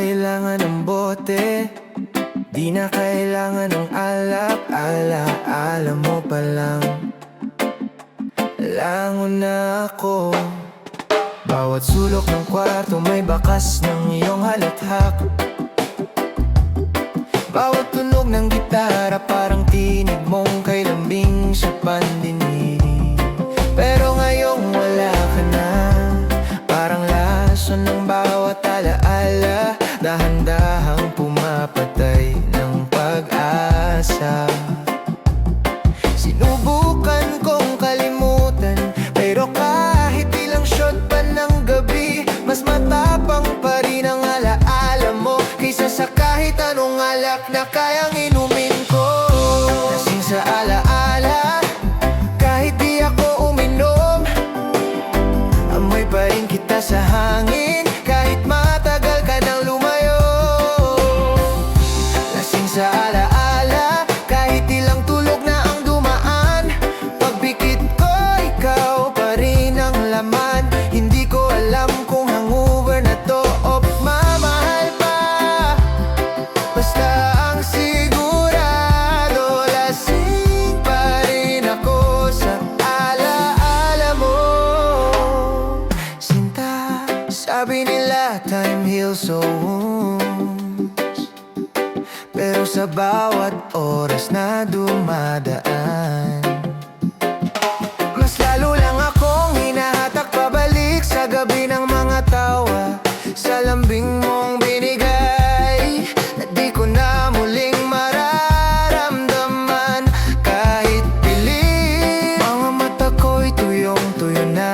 kailangan ng bote, di na kailangan ng alak. Alam mo pa lang, langon na ako. Bawat sulok ng kwarto may bakas ng iyong halakhak. Bawat tunog ng gitara parang tinig mong kay lambing sa pandinig. Pero ngayong wala ka na, parang lason ng bawat alaala, dahan-dahang pumapatay ng pag-asa. Sinubukan kong kalimutan, pero kahit ilang shot pa ng gabi, mas matapang pa rin ang alaala mo kaysa sa kahit anong alak na kayang inumin ko. Lasing sa alaala, kahit di ako uminom, amoy pa rin kita sa hangin, kahit matagal ka nang lumayo. Lasing sa alaala, kahit ilang tulog na ang dumaan, pagbikit ko, ikaw pa rin ang laman. Hindi ko alam kung hangover na to o pagmamahal pa, basta ang sigurado, lasing pa rin ako sa alaala mo. Sinta, sabi nila time heals all wounds, pero sa bawat oras na dumadaan, mas lalo lang akong hinahatak pabalik sa gabi ng mga tawa, sa lambing mong binigay na di ko na muling mararamdaman. Kahit pilit, mga mata ko'y tuyong-tuyo na,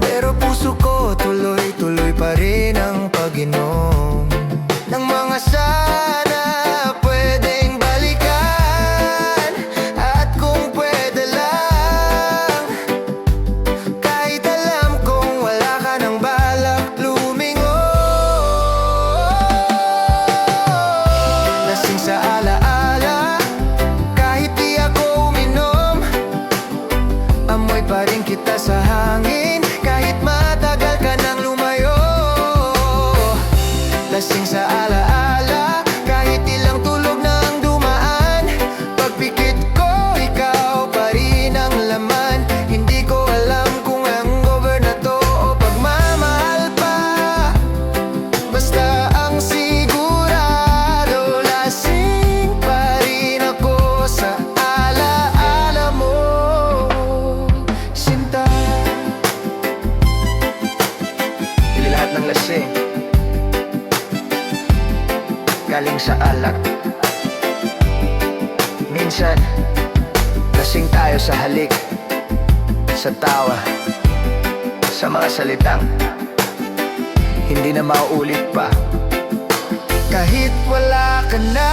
pero puso ko tuloy-tuloy pa rin ang pag-inom ng mga sana pwedeng balikan. At kung pwede lang, kahit alam kong wala ka ng balak lumingon. Lasing sa alaala, kahit di ako uminom, amoy pa rin kita sa hangin, kahit matagal ka nang lumayo. Lasing sa alaala, kahit ilang tulog na ang dumaan, pagpikit ko, ikaw pa rin ang laman. Hindi ko alam kung hangover na to o pagmamahal pa, basta ang sigurado, lasing pa rin ako sa alaala mo. Sinta, hindi lahat ng lasing galing sa alak. Minsan, lasing tayo sa halik, sa tawa, sa mga salitang hindi na mauulit pa. Kahit wala ka na,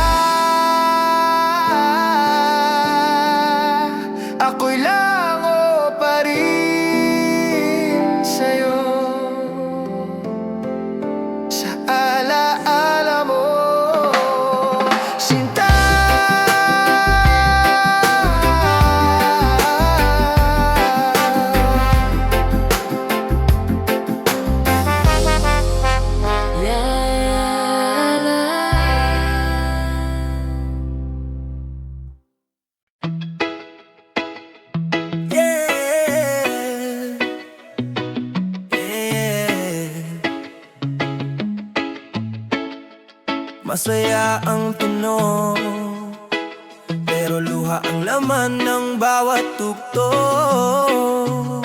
ako'y lango pa rin sa'yo, sa alaala mo. Sinta, masaya ang tunog, pero luha ang laman ng bawat tugtog.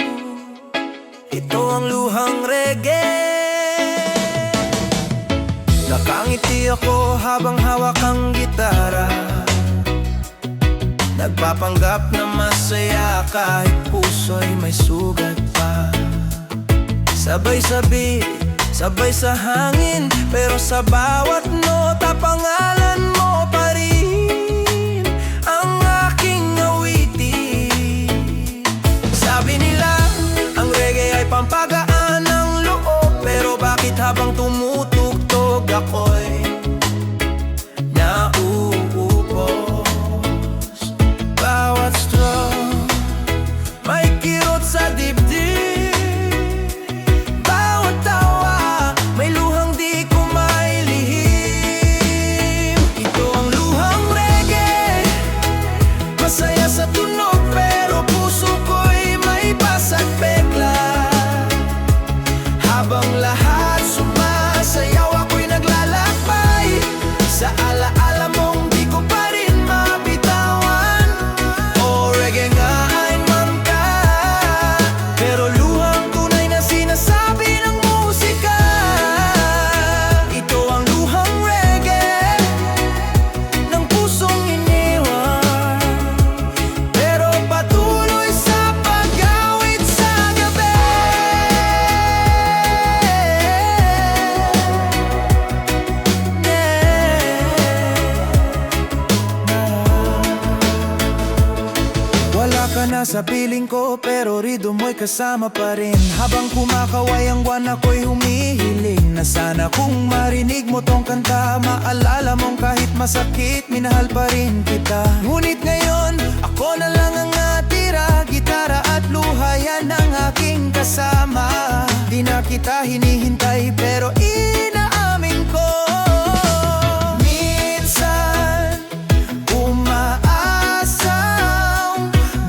Ito ang luhang reggae. Nakangiti ako habang hawak ang gitara, nagpapanggap na masaya kahit puso'y may sugat pa. Sabay-sabi, sabay sa hangin, pero sa bawat nota pangalan mo pa rin ang aking awitin. Sabi nila, ang reggae ay pampagaan ng loob, pero bakit habang tumutugtog ako'y nauupos? Bawat straw may kirot sa dibdib, bawat tawa may luhang di ko mailihim. sa piling ko, pero rido mo'y kasama pa rin. Habang kumakaway ang buwan, ako'y humihiling na sana kung marinig mo tong kanta, maalala mong kahit masakit, minahal pa rin kita. Ngunit ngayon, ako na lang ang natira, gitara at luha yan ang aking kasama. Di na kita hinihintay, pero inaamin ko, minsan umaasang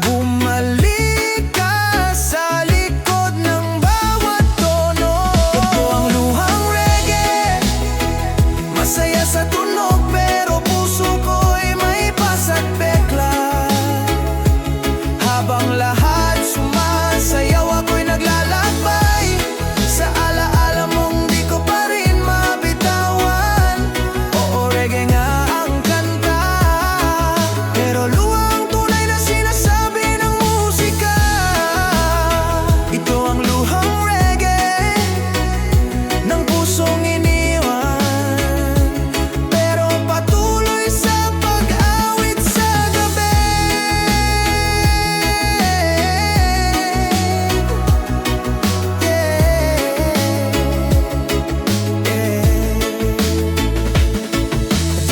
bumalik ka sa likod ng bawat tono. Ito ang luhang reggae, masaya sa tunog, pero puso ko'y may pasat pekla. Habang lahat sumasayaw, ako'y naglalakbay sa alaala mong di ko pa rin mabitawan. Oo, reggae nga ang kanta, pero luhang tunay na sinasabi ng musika. Ito ang luhang reggae ng pusong iniwan, pero patuloy sa pag-awit sa gabi.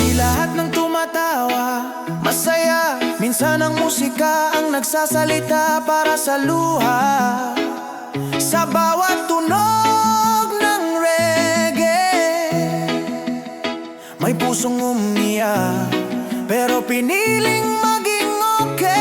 Di lahat ng tumatawa masaya, minsan ang musika ang nagsasalita para sa luha. Sa bawat tunog ng reggae, may pusong umiyak, pero piniling maging okay.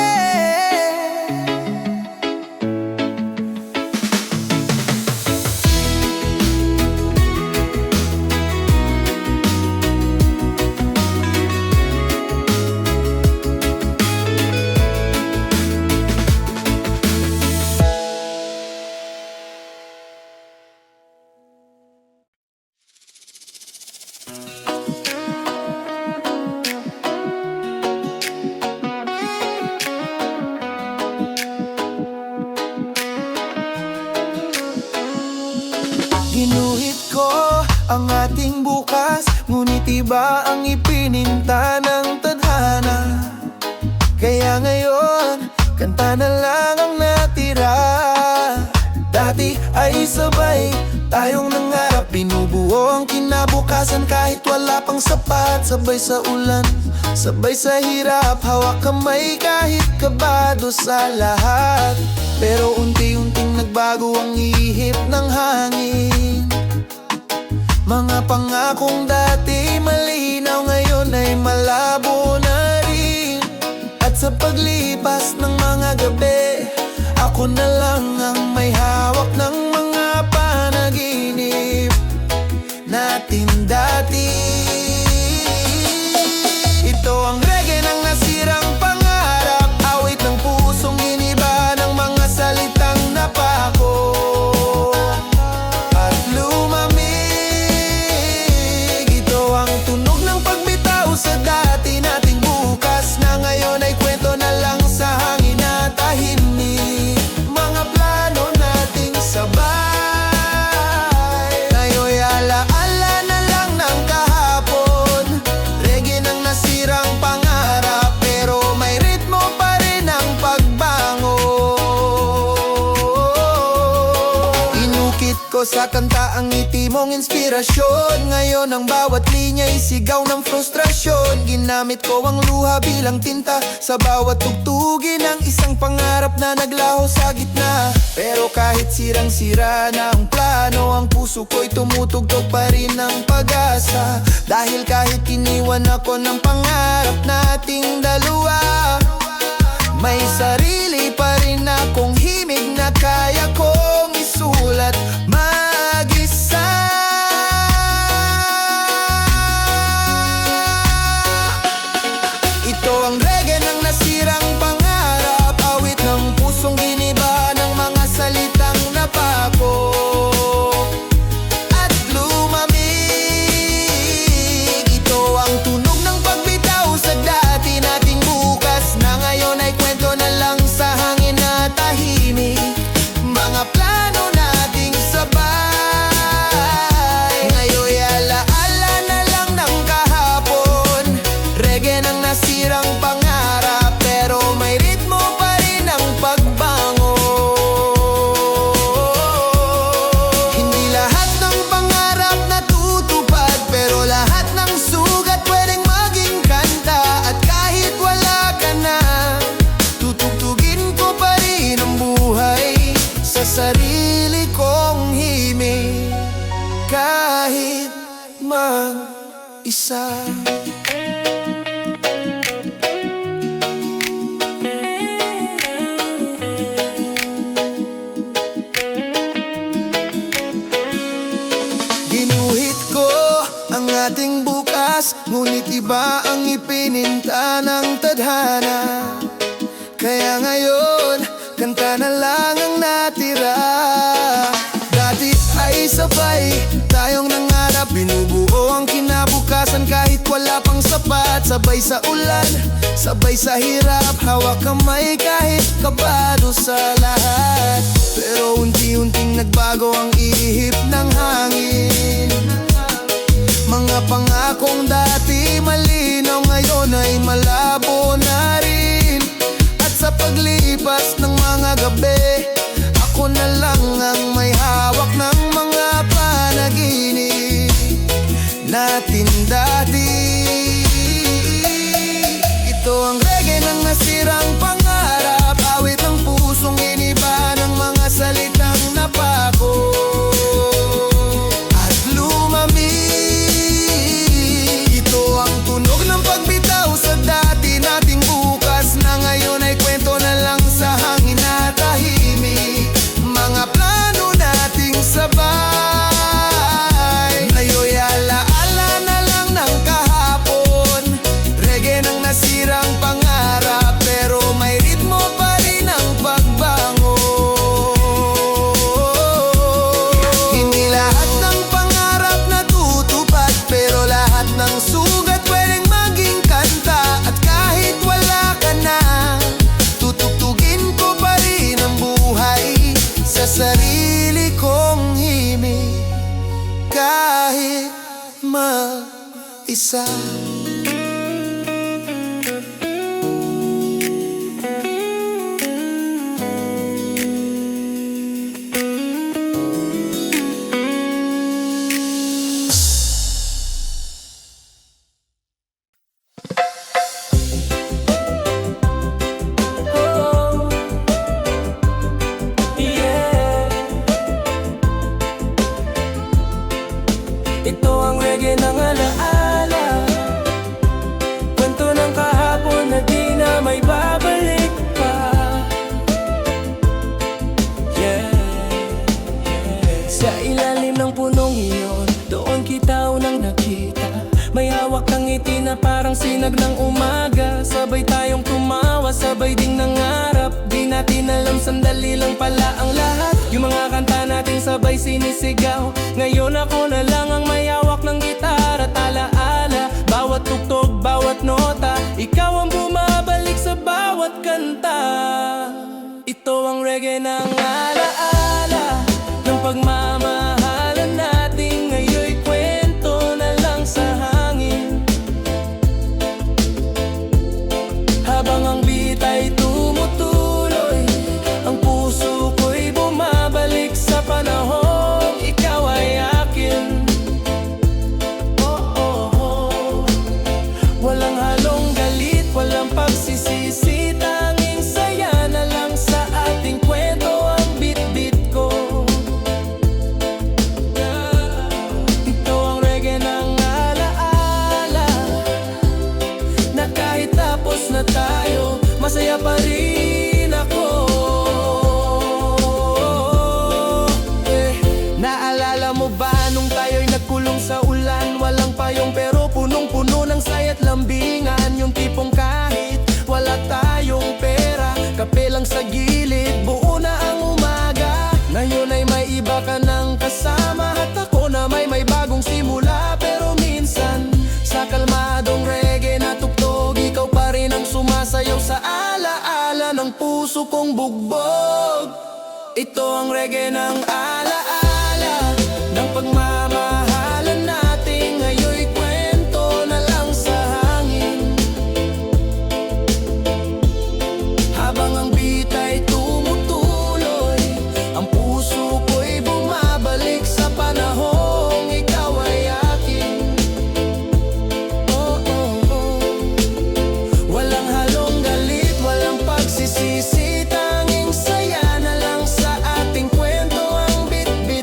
Ginuhit ko ang ating bukas, ngunit iba ang ipininta ng tadhana. Kaya ngayon, kanta na lang ang natira. Dati ay sabay tayong nangarap, binubuo ang kinabukasan kahit wala pang sapat. Sabay sa ulan, sabay sa hirap, hawak kamay kahit kabado sa lahat. Pero unti-unting nagbago ang ihip ng hangin. Mga pangakong dati malinaw, ngayon ay malabo na rin. At sa paglipas ng mga gabi, ako na lang ang may hawak ng mga panaginip natin dati. Ito ang reggae ng nasirang pangarap, awit ng pusong iniba ng mga salitang napako at lumamig. Ito ang tunog ng pagbitaw sa dati nating bukas, na ngayon ay kwento na lang sa hangin na tahimik. Mga plano nating sabay, ngayon'y alaala na lang ng kahapon. Reggae ng nasirang pangarap, pero may ritmo pa rin ang pagbango. Inukit ko sa kanta ang ngiti mong inspirasyon, ngayon ang bawat linya ay sigaw ng frustrasyon. Ginamit ko ang luha bilang tinta sa bawat tugtugin ng isang pangarap na naglaho sa gitna. Pero kahit sirang-sira na ang plano, ang puso ko'y tumutugtog pa rin ng pag-asa. Dahil kahit iniwan ako ng pangarap nating dalawa, may sarili pa rin akong himig na kaya kong isulat mag-isa. Ito ang reggae ng nasirang pangarap, awit ng pusong giniba ng mga salitang napako at lumamig. Ito ang tunog ng pagbitaw sa dati nating bukas, na ngayon ay kwento na lang sa hangin na tahimik. Mga plano nating sabay, isa. Ginuhit ko ang ating bukas, ngunit iba ang ipininta ng tadhana. Kaya ngayon, kanta na lang ang natira. Dati ay sabay tayong nangarap, binubuo ang kinabukasan kahit wala pang sapat. Sabay sa ulan, sabay sa hirap, hawak kamay kahit kabado sa lahat. Pero unti-unting nagbago ang ihip ng hangin. Mga pangakong dati malinaw ngayon ay malabo na rin. At sa paglipas ng mga gabi, ako na lang ang may hawak ng mga panaginip natin dati. Ito ang reggae ng nasirang pangarap, awit ng pusong iniba ng mga salitang napako at lumami. Ito ang tunog ng pagbitaw sa dati nating bukas, na ngayon ay kwento na lang sa hangin na tahimik. Mga plano nating sabay, ngayon'y alaala na lang ng kahapon. Reggae ng nasirang pangarap, pero may ritmo pa rin ang pagbango. Hindi lahat ng pangarap natutupad, pero lahat ng sugat pwedeng maging kanta. At kahit wala ka na, tutugtugin ko pa rin ang buhay sa sarili kong himig, kahit mag-isa. Ito ang reggae ng alaala, kwento ng kahapon na di na may babalik pa. Sa ilalim ng punong iyon, doon kita unang nakita. May hawak ng ngiti na parang sinag ng umaga. Sabay tayong tumawa, sabay ding nangarap. Di natin alam, sandali lang pala ang lahat. Yung mga kanta natin sabay sinisigaw. Ngayon ako na lang ang may hawak ng gitara. Talaala, bawat tugtog, bawat nota, ikaw ang bumabalik sa bawat kanta. Ito ang reggae ng alaala, ng pagmamahalan natin. Ngayon'y kwento na lang sa hangin, habang ang beat ay tumutuloy, ang puso ko'y bumabalik sa panahon ikaw ay akin. Walang halong galit, walang pagsisisi, tanging saya na lang sa ating kwento ang bit-bit ko. Ito ang reggae ng alaala, na kahit tapos na tayo, masaya pa rin ako. Naalala mo ba nung tayo'y nagkulong sa ulan? Walang payong pero punong-puno ng saya't lambingan. Yung tipong kahit wala tayong pera, kape lang sa gilid, buo na ang umaga. Ngayon ay may iba ka ng kasama, at ako na may bagong simula. Pero minsan, sa kalmadong reggae na tugtog, ikaw pa rin ang sumasayaw sa alaala ng puso kong bugbog. Ito ang reggae ng alaala, ng pagmamahalan natin. Ngayon'y kwento na lang sa hangin, habang ang beat ay tumutuloy, ang puso ko'y bumabalik sa panahong ikaw ay akin. Walang halong galit, walang pagsisisi, tanging saya na lang sa ating kwento ang bit-bit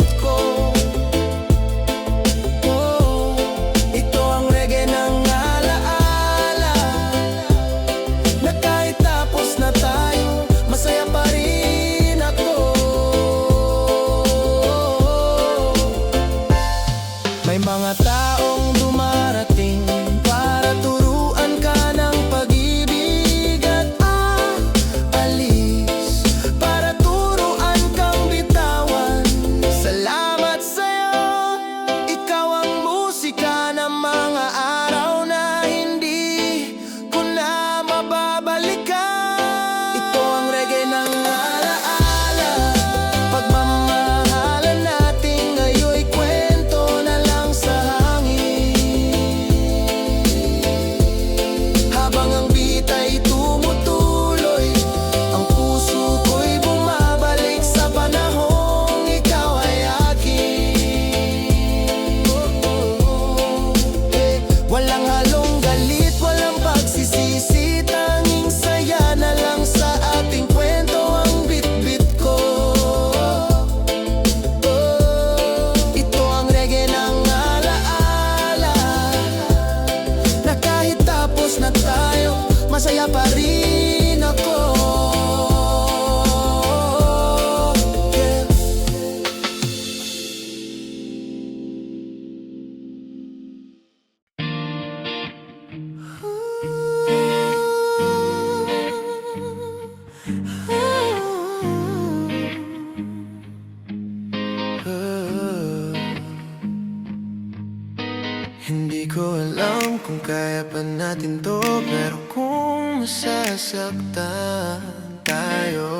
Hindi ko alam kung kaya pa natin to, pero kung masasaktan tayo,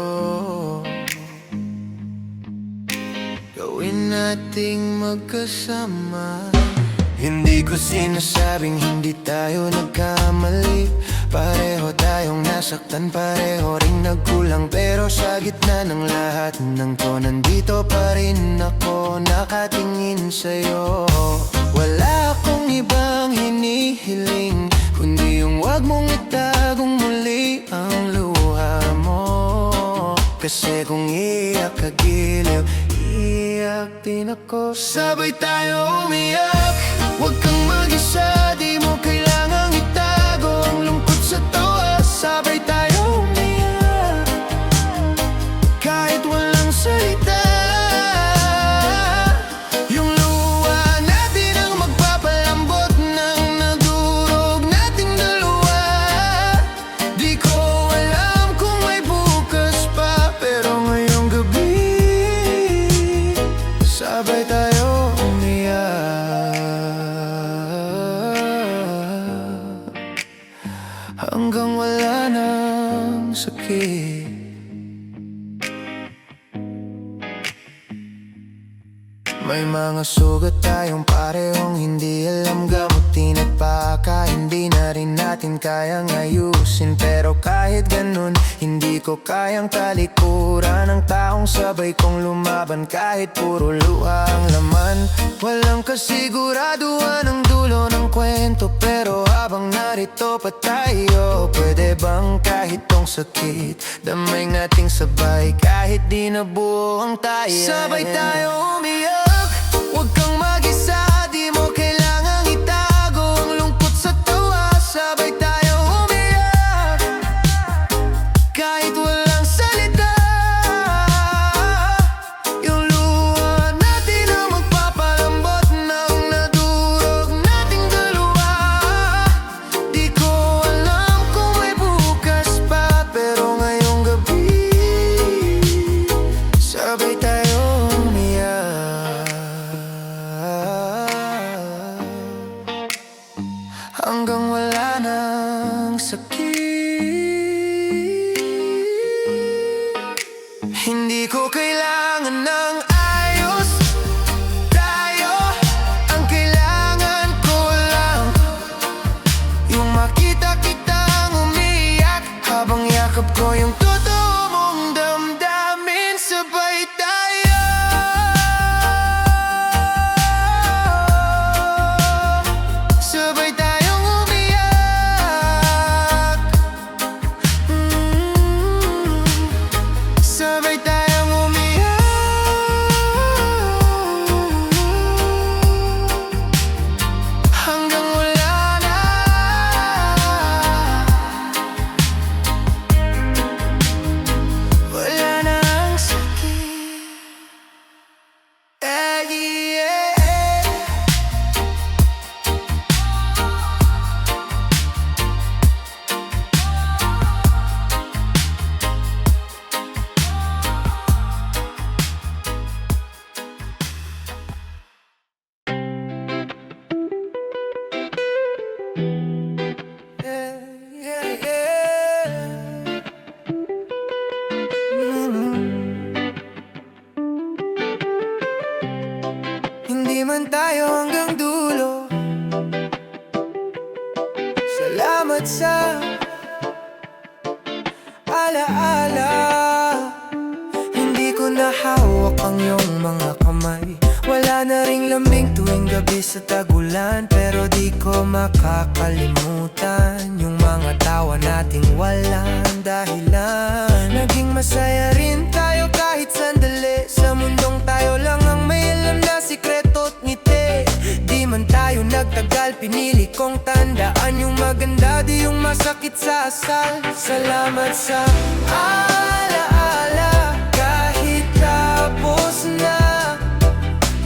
gawin nating magkasama. Hindi ko sinasabing hindi tayo nagkamali. Pareho tayong nasaktan, pareho ring nagkulang. Pero sa gitna ng lahat ng to, nandito pa rin ako nakatingin sa'yo. Wala akong ibang hinihiling, kundi yung wag mong itagong muli ang luha mo. Kasi kung iyak ka giliw, iyak din ako. Sabay tayo umiyak, wag kang mag-isa, di mo kailangang itago ang lungkot sa tawa. Sabay tayo umiyak, kahit walang salita. Yung luha natin ang magpapalambot ng nadurog nating dalawa. Di ko alam kung may bukas pa, pero ngayong gabi sabay tayo umiyak hanggang wala nang sakit. May mga sugat tayong parehong hindi alam gamutin at baka hindi na rin natin kayang ayusin. Pero kahit ganun, hindi ko kayang talikuran ang taong sabay kong lumaban kahit puro luha ang laman. Walang kasiguraduhan ang dulo ng kwento, pero habang narito pa tayo, pwede bang kahit tong sakit damay nating sabay kahit di na buo ang tayo. Sabay tayo umiyak, wag kang mag-isa, di mo kailangang itago ang lungkot sa tawa. Sabay tayo umiyak, kahit walang salita. Yung luha natin ang magpapalambot ng nadurog nating dalawa. Di ko alam kung may bukas pa, pero ngayong gabi sabay tayo umiyak hanggang wala nang sakit. Hindi ko kailangan ng ayos, tayo ang kailangan ko lang. Yung makita kitang umiyak habang yakap ko yung totoo mong damdamin. Sabay tayo, sabay tayong umiyak. Sabay tayong umiyak hanggang wala na. Wala na ang sakit. Yeah. Hindi man tayo hanggang dulo, salamat sa alaala. Hindi ko nahawak ang iyong mga kamay, wala na ring lambing tuwing gabi sa tagulan. Pero di ko makakalimutan yung mga tawa nating walang dahilan. Naging masaya rin tayo kahit sandali, sa mundong tayo lang ang may alam na sikreto at ngiti. Di man tayo nagtagal, pinili kong tandaan yung maganda, di yung masakit sa asal. Salamat sa alaala, kahit tapos na,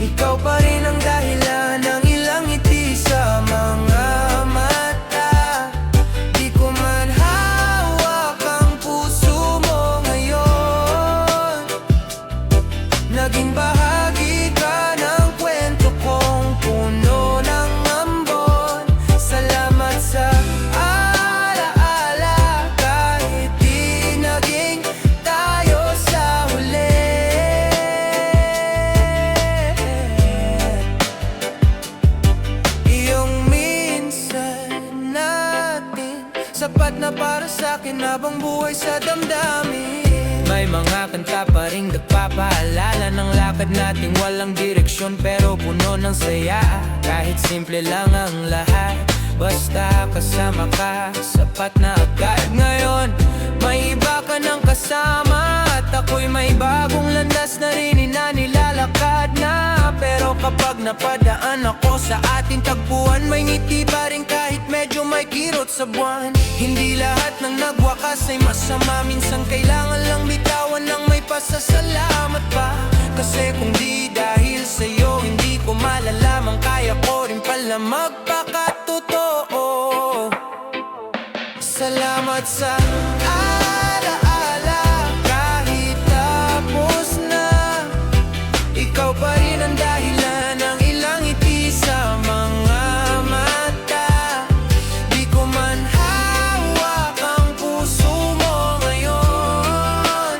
ikaw pa rin ang dahilan ng ilang ngiti sa mga mata. Di ko man hawak ang puso mo ngayon, naging bahagi ka ng kwento kong puno ng ambon. sapat na para sa'kin habang buhay sa damdamin. May mga kanta pa rin nagpapaalala ng lakad nating walang direksyon pero puno ng saya. Kahit simple lang ang lahat, basta kasama ka, sapat na agad. Ngayon, may iba ka ng kasama at ako'y may bagong landas na rin na nilalakad na. Pero kapag napadaan ako sa ating tagpuan, may ngiti pa rin kahit medyo may kirot sa buwan. Hindi lahat ng nagwakas ay masama, minsan kailangan lang bitawan ng may pasasalamat pa. Kasi kung di dahil sa'yo, hindi ko malalaman, kaya ko rin pala magpakatotoo. Salamat sa alaala, kahit tapos na, ikaw pa rin ang dahilan ng ilang ngiti sa mga mata. Di ko man hawak ang puso mo ngayon,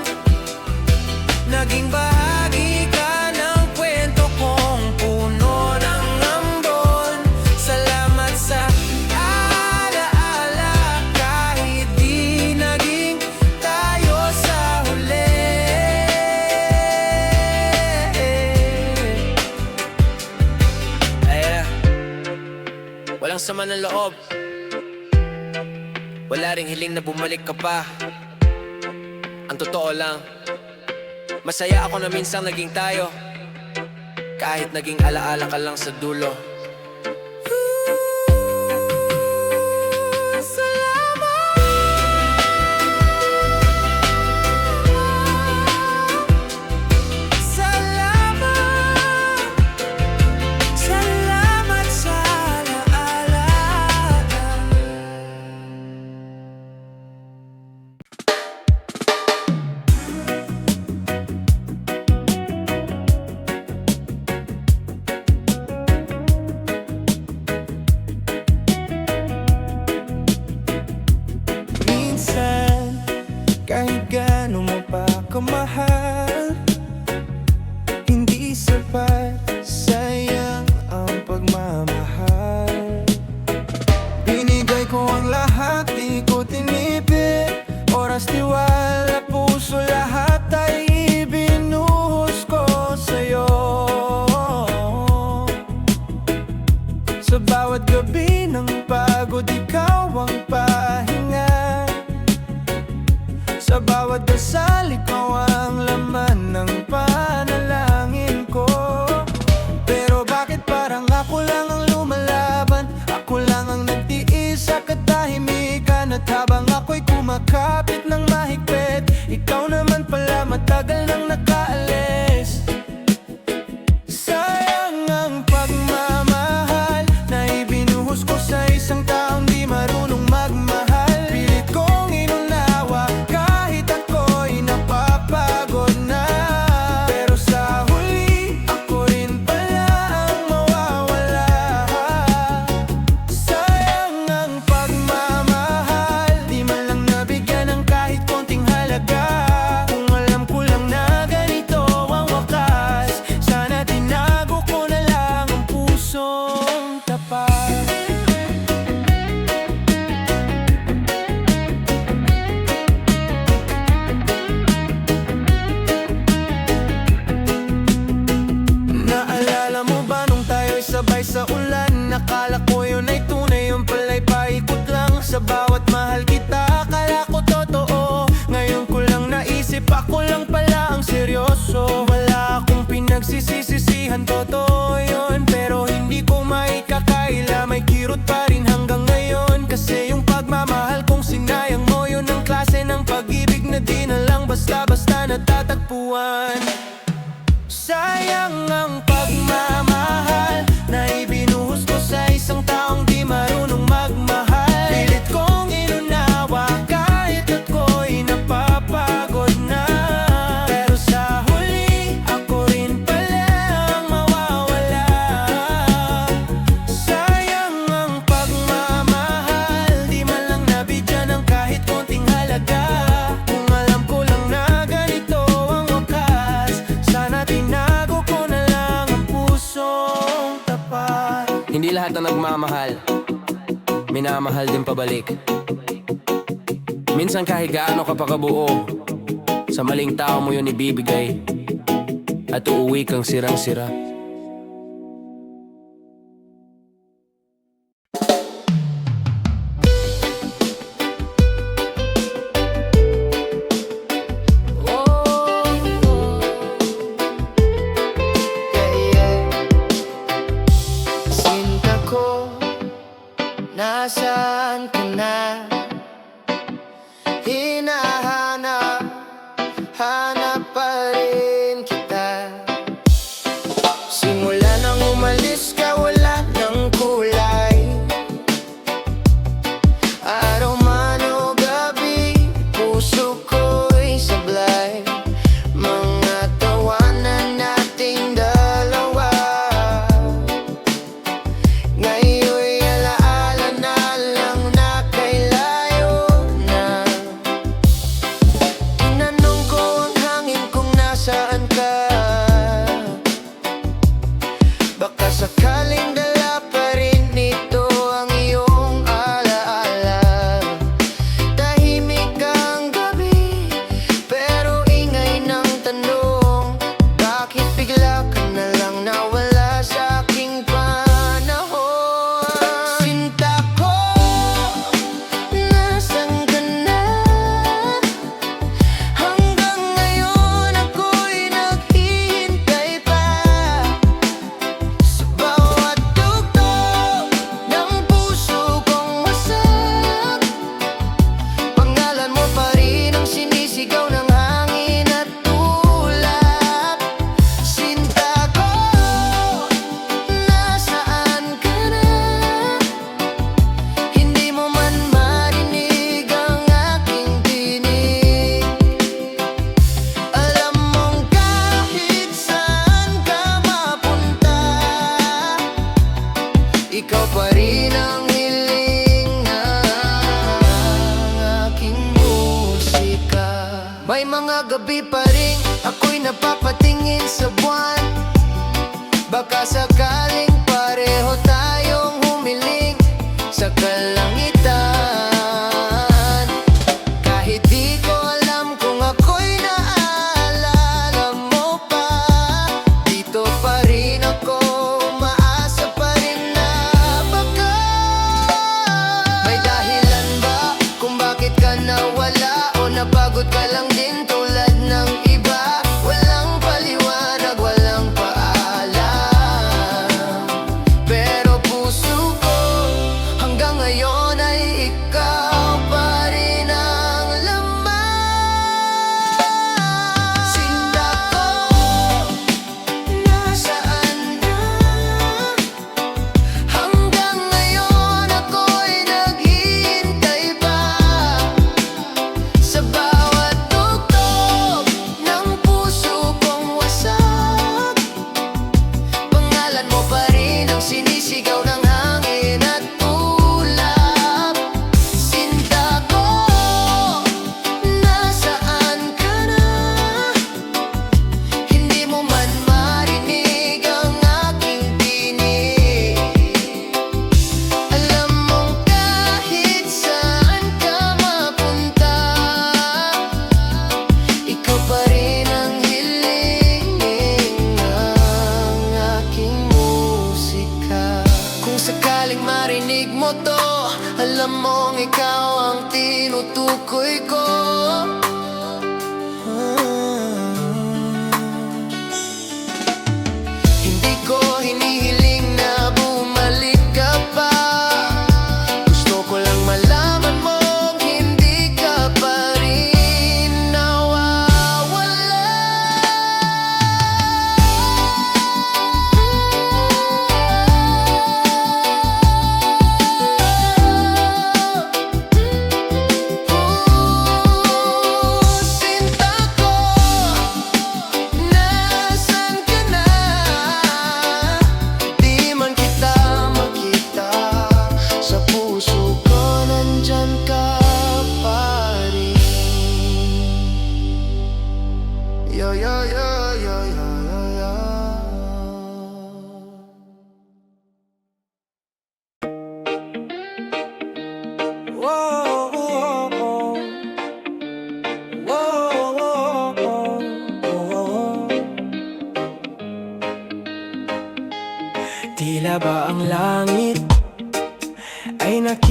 naging bahagi ka ng kwento kong puno ng ambon. Salamat sa alaala, kahit di naging tayo sa huli. Ayan na, walang sama ng loob, wala ring hiling na bumalik ka pa. Ang totoo lang, masaya ako na minsang naging tayo, kahit naging alaala ka lang sa dulo. Salamat sa alaala. Minsan, kahit gaano mo pa kamahal, hindi sapat, sayang ang pagmamahal. Binigay ko ang lahat, di ko tinipid. Oras, tiwala, puso, lahat ay ibinuhos ko sa'yo. Sa bawat gabi ng pagod, ikaw ang pahinga. Sa bawat dasal, ikaw ang laman ng panalangin ko. Pero bakit parang ako lang ang lumalaban? Ako lang ang nagtiis sa katahimikan. At habang ako'y kumakapit ng mahigpit, ikaw naman pala matagal nang nakaalis. Sayang ang pagmamahal na ibinuhos ko sa isang taong di marunong magmahal. Pilit kong inunawa kahit ako'y napapagod na. Pero sa huli, ako rin pala ang mawawala. Sayang ang pagmamahal, di man lang nabigyan ng kahit konting halaga. Kung alam ko lang na ganito ang wakas, sana tinago ko na lang ang pusong tapat. Naalala mo ba nung tayo'y sabay sa ulan? Nakala ko yun ay tunay, yun pala'y paikot lang. Sa bawat mahal kita, akala ko totoo. Ngayon ko lang naisip, ako lang pala ang seryoso. Wala akong pinagsisisihan, totoo yun. Pero hindi ko maikakaila, may kirot pa rin hanggang ngayon. Kasi yung pagmamahal kong sinayang mo, yun ang klase ng pag-ibig na di na lang basta-basta natatagpuan. Sayang ang pagmamahal na ibinuhos ko sa isang taong di marunong magmahal. Pilit kong inunawa kahit ako'y napapagod na. Pero sa huli, ako rin pala ang mawawala. Sayang ang pagmamahal, di man lang nabigyan ng kahit konting halaga. Kung alam ko lang na ganito ang wakas, sana tinago ko na lang ang pusong tapat. Hindi lahat na nagmamahal minamahal din pabalik. Minsan kahit gaano ka pa kabuo, sa maling tao mo yun ibibigay at uuwi kang sirang-sira. Sinta ko, nasaan ka na? Hinahanap, hanap pa rin kita. Simula nang umalis ka, wala nang kulay. Araw man o gabi, puso ko'y sablay. Mga tawanan nating dalawa, ngayon'y alaala na lang na kay layo na. Tinanong ko ang hangin kung nasaan ka, baka sakaling dala pa rin nito ang iyong alaala. Tahimik ang gabi, pero ingay ng tanong, bakit bigla ka na lang nawala sa aking panahon? Sinta ko, nasaan ka na? Hanggang ngayon ako'y naghihintay pa. Sa bawat tugtog ng puso kong wasak, pangalan mo pa rin ang sinisigaw ng hangin at tulap. Sinta ko, nasaan ka na? Hindi mo man marinig ang aking tinig. Alam mong kahit saan ka mapunta, ikaw pa rin ang hiling ng aking musika. May mga gabi pa rin ako'y napapatingin sa buwan, baka sakaling pareho tayong humiling sa kalangitan. Kahit di ko alam kung ako'y naaalala mo pa, dito pa rin ako, umaasa pa rin na baka may dahilan ba kung bakit ka nawala, o napagod ka lang din tulad ng iba. Walang paliwanag, walang paalam, pero puso ko hanggang ngayon ay ikaw pa rin ang laman. Sinta ko, nasaan na? Hanggang ngayon ako'y naghihintay pa. Sa bawat tugtog ng puso kong wasak, pangalan mo pa rin ang sinisigaw ng hangin at ulap. Sinta ko, nasaan ka na? Hindi mo man marinig ang aking tinig. Alam mong kahit saan ka mapunta, ikaw pa rin ang hiling ng aking musika. Kung sakaling marinig mo to, alam mong ikaw ang tinutukoy ko. Hindi ko hinihiling na bumalik ka pa. Gusto ko lang malaman mong hindi ka pa rin nawawala.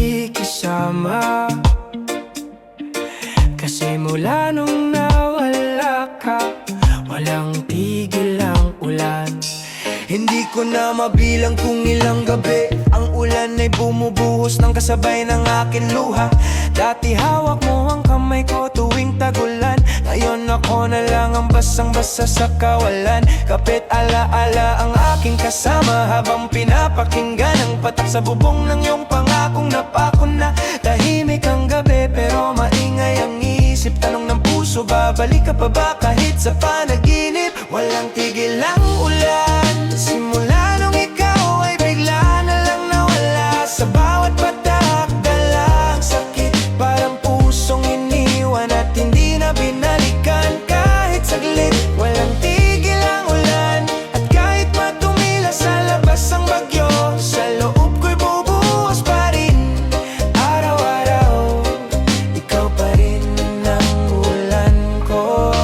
nakikisama. Kasi mula nung nawala ka, walang tigil ang ulan. Hindi ko na mabilang kung ilang gabi ang ulan ay bumubuhos ng kasabay ng akin luha. Dati hawak mo ang kamay ko tuwing tagulan, ngayon ako na lang ang basang-basa sa kawalan. Kapit ala-ala ang aking kasama habang pinapakinggan ang patak sa bubong ng iyong pangakong napako na. Tahimik ang gabi pero maingay ang isip, tanong ng puso, babalik ka pa ba kahit sa panaginip? Walang tigil ang ulan, simula nung ikaw ay bigla na lang nawala. Sa bawat patak dalang sakit, parang pusong iniwan at hindi na binalikan kahit saglit. Walang tigil ang ulan at kahit matumila sa labas ang bagyo, sa loob ko'y bubuhos pa rin. Araw-araw, ikaw pa rin ang ulan ko.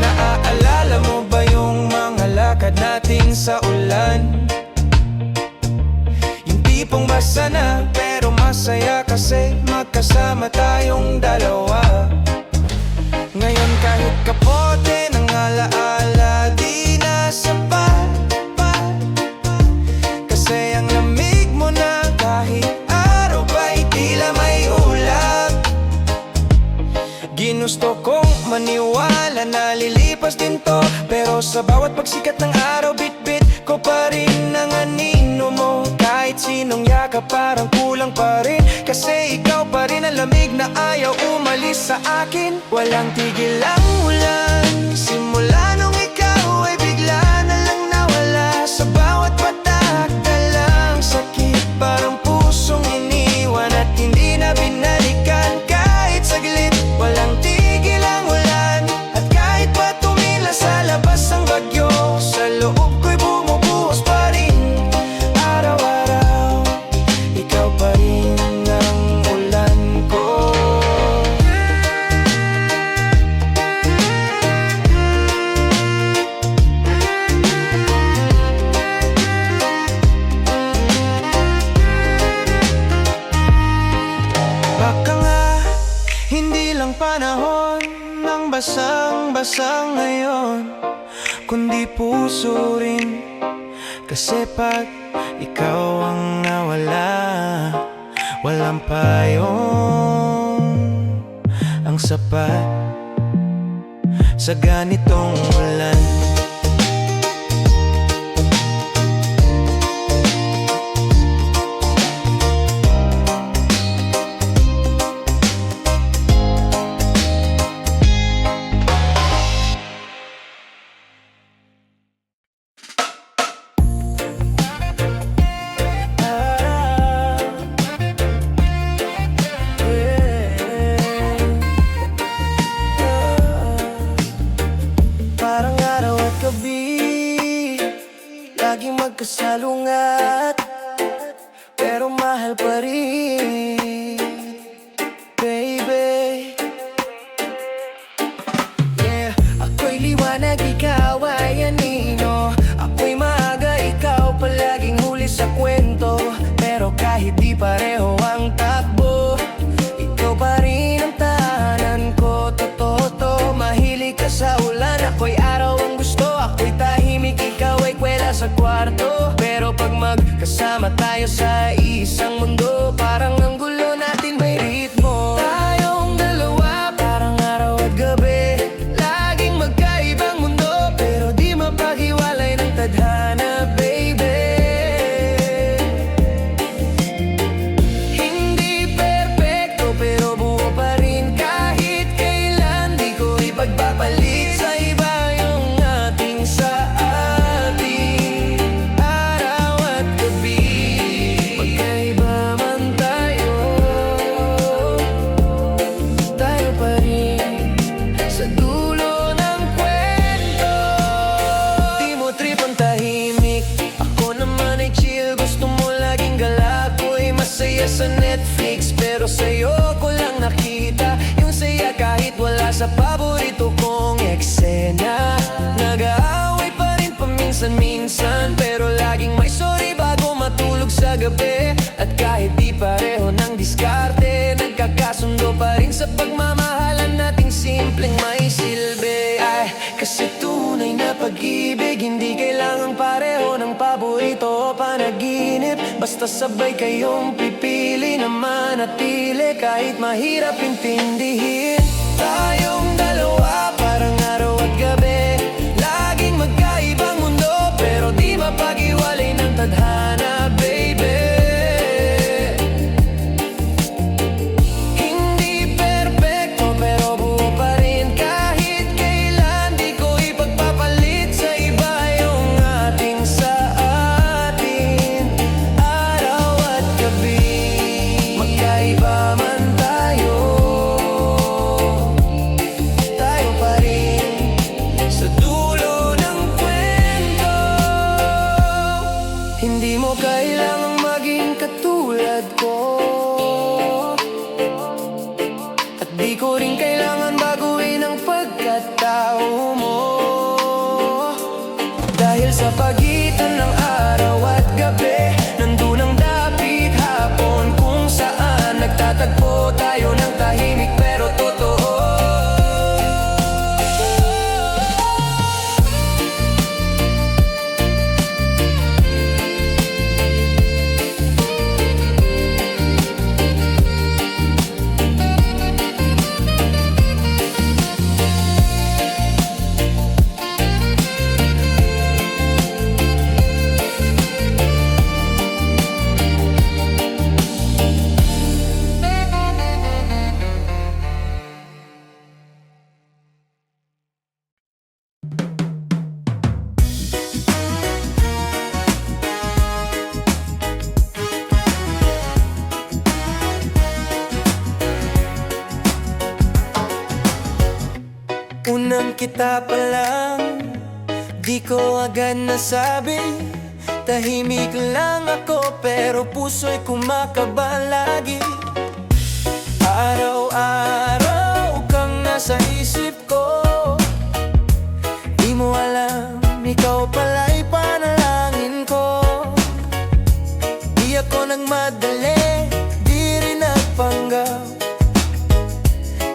Naaalala mo ba yung mga lakad natin sa ulan? Yung tipong basa na pero masaya kasi magkasama tayong dalawa. Ngayon kahit kapote ng alaala di na sapat, kasi ang lamig mo na kahit araw ba'y tila may ulap. Ginusto kong maniwala na lilipas din to, pero sa bawat pagsikat ng araw bit-bit ko pa rin ang anino mo. Kahit sinong yakap parang kulang pa rin, kasi ikaw pa rin ang lamig na ayaw umalis sa akin. Walang tigil ang ulan, simula nung ikaw ay bigla na lang nawala. Sa bawat patak dalang sakit, parang pusong iniwan at hindi na binalikan kahit saglit. Walang tigil ang ulan at kahit pa tumila sa labas ang bagyo, sa loob ko'y bumubuhos pa rin. Araw-araw, ikaw pa rin ang ulan ko. Baka nga hindi lang panahon ng basang-basang ngayon, kundi puso rin. Kasi pag ikaw ang nawala, walang payong ang sapat sa ganitong ulan. Parang araw at gabi, laging magkasalungat, pero mahal pa rin, baby. Yeah, ako'y liwanag, ikaw ay anino. Ako'y maaga, ikaw palaging huli sa kwento. Pero kahit di pareho ang takbo, ikaw pa rin ang tahanan ko. Totoo to, mahilig ka sa ulan. Ako'y araw ang gusto, ako'y tahimik, ikaw ay kwela sa kwarto. Pero pag magkasama tayo sa isang mundo, parang ang gulo natin may ritmo. Tayong dalawa, parang araw at gabi, laging magkaibang mundo, pero di mapaghiwalay ng tadhana, baby. Hindi perfecto pero buo pa rin, kahit kailan di ko ipagpapalit sa iba yung ating sa ating araw at gabi. Magkaiba man tayo, sa paborito kong eksena. Nag-aaway pa rin paminsan-minsan, pero laging may sorry bago matulog sa gabi. At kahit di pareho ng diskarte, nagkakasundo pa rin sa pagmamahalan nating simpleng may silbi. Ay, kasi tunay na pag-ibig, hindi kailangang pareho ng paborito o panaginip. Basta sabay kayong pipili na manatili kahit mahirap intindihin. Tayong dalawa parang araw at gabi, laging magkaibang mundo pero di mapag-iwalay ng tadhana, baby. Hindi perpekto pero buo pa rin, kahit kailan di ko ipagpapalit sa iba yung ating sa atin. Araw at gabi, magkaiba man tayo, tayo pa rin sa dulo ng kwento. Hindi mo kailangang maging katulad ko, at di ko rin kailangan baguhin ang pagkatao mo. Dahil sa pagitan ng araw at gabi, nandun ang dapit hapon kung saan nagtatagpo tayo ng tahimik pero totoo. Unang kita pa lang, di ko agad nasabi. Tahimik lang ako pero puso'y kumakaba lagi. Araw-araw kang nasa isip ko, di mo alam, ikaw pala'y panalangin ko. Di ako nagmadali, di rin nagpanggap.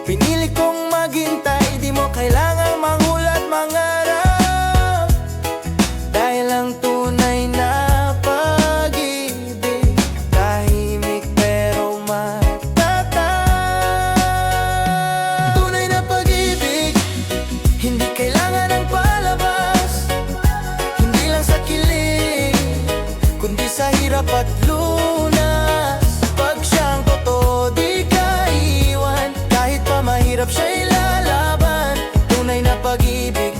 Pinili kong maghintay, di mo kailangang mangulat mangarap. Dahil ang tunay na pag-ibig, tahimik pero matatag. Tunay na pag-ibig, hindi kailangan ng palabas, hindi lang sa kilig, kundi sa hirap at lunas. Pag siyang totoo, di ka iwan, kahit pa mahirap siya'y lalaban. Tunay na pag-ibig,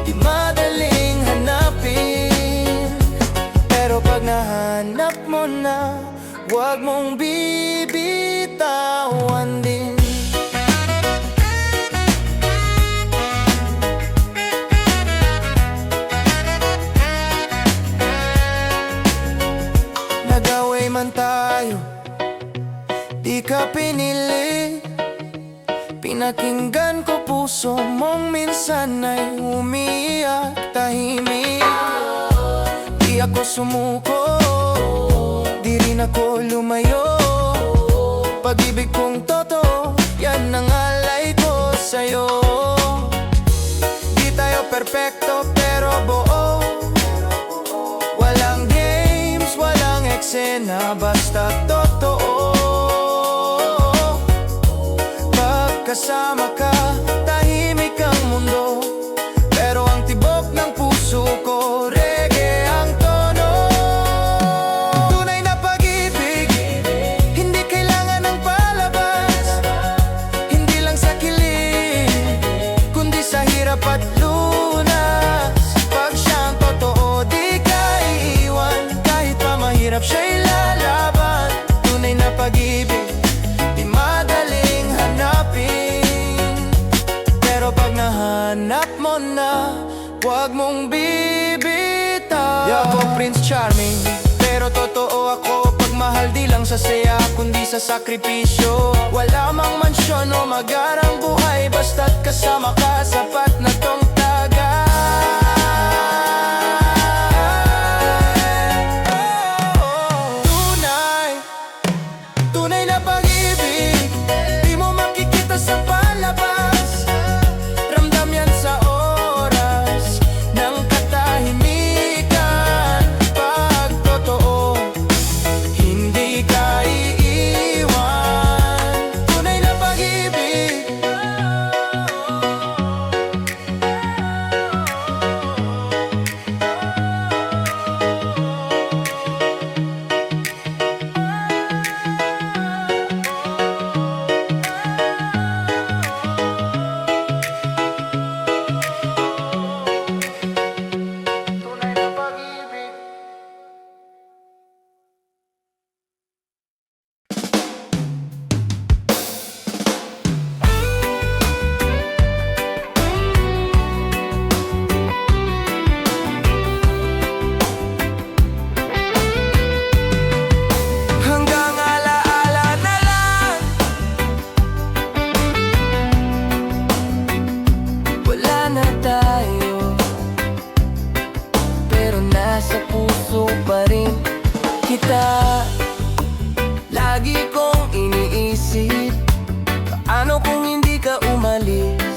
di madaling hanapin, pero pag nahanap mo na, huwag mong bibitawan din. Nag-away man tayo, di ka pinili. Pinakinggan ko puso mong minsan ay umiiyak tahimik. Di ako sumuko, di rin ako lumayo. Pag-ibig kong totoo, yan ang alay ko sa'yo. Di tayo perpekto pero buo, walang games, walang eksena, basta totoo. Kasama ka, tahimik ang mundo, pero ang tibok ng puso ko, reggae ang tono. Tunay na pag-ibig, hindi kailangan ng palabas, hindi lang sa kilig, kundi sa hirap at lunas. Pag siyang totoo, di ka iiwan, kahit pa mahirap siya'y lalaban. Tunay na pag-ibig, di madaling hanapin, pero pag nahanap mo na, huwag mong bibitaw. Ako Prince Charming, pero totoo ako. Pagmahal di lang sa saya, kundi sa sakripisyo. Wala mang mansyon o magarang buhay, basta Basta't kasama ka, sapat na tong tagay. Tunay, tunay na pag-ibig, di mo makikita sa palabas. Ramdam yan sa oras ng katahimikan. Pag totoo, hindi ka iiwan. Tunay na pag-ibig. Tunay na pag-ibig. Hanggang alaala na lang. Wala na tayo, pero nasa puso pa rin kita. Lagi kong iniisip, paano kung hindi ka umalis?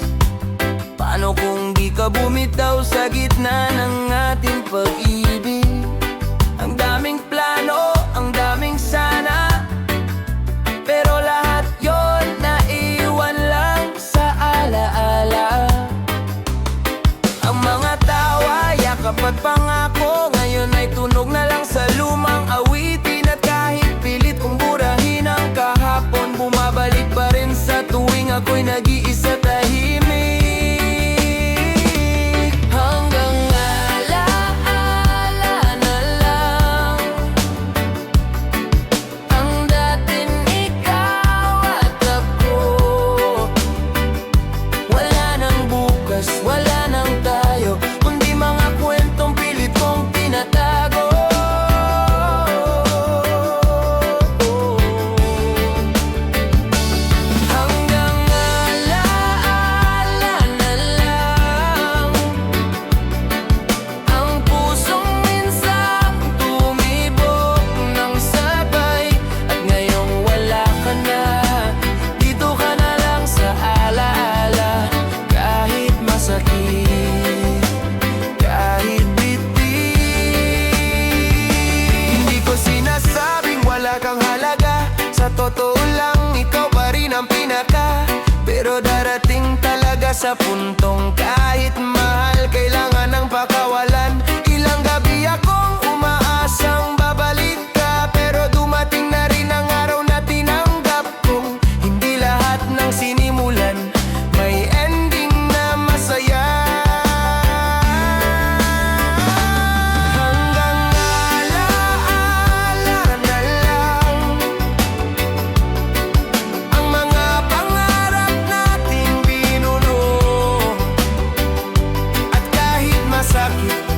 Paano kung di ka bumitaw sa gitna ng ating pag-ibig? Ang daming plano, ang daming sana, pero lahat yon naiwan lang sa alaala. Ang mga tawa, yakap at pangako, ngayon ay tunog na lang sa lumang awitin. At kahit pilit kong burahin ang kahapon, bumabalik pa rin sa tuwing ako'y nag-iisa tahimik. Hanggang alaala na lang ang dating ikaw at ako. Wala nang bukas, wala nang tayo, kundi mga kwentong pilit kong tinatago. Hanggang alaala na lang ang pusong minsang tumibok ng sabay. At ngayong wala ka na, dito ka na lang sa alaala. Kahit masakit, kahit bitin, hindi ko sinasabing wala kang halaga. Sa totoo lang, ikaw pa rin ang pinaka. Pero darating talaga sa puntong kahit mahal, kailangan ng pakawalan. Ilang gabi akong umaasang babalik ka, pero dumating na rin ang araw na tinanggap kong hindi lahat ng sinimulan may ending na masaya. Hanggang alaala na lang ang mga pangarap nating binuno. At kahit masakit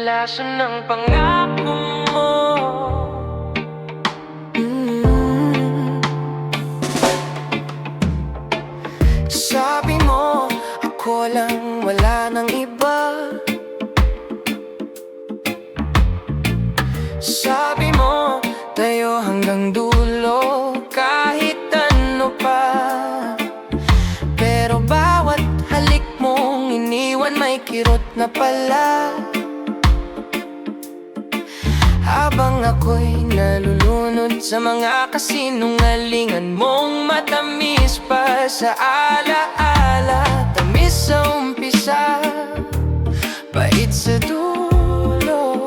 lason ng pangako mo. Sabi mo, ako lang, wala nang iba. Sabi mo, tayo hanggang dulo, kahit ano pa. Pero bawat halik mong iniwan may kirot na pala. Habang ako'y nalulunod sa mga kasinungalingan mong matamis pa sa alaala. Tamis sa umpisa, pait sa dulo.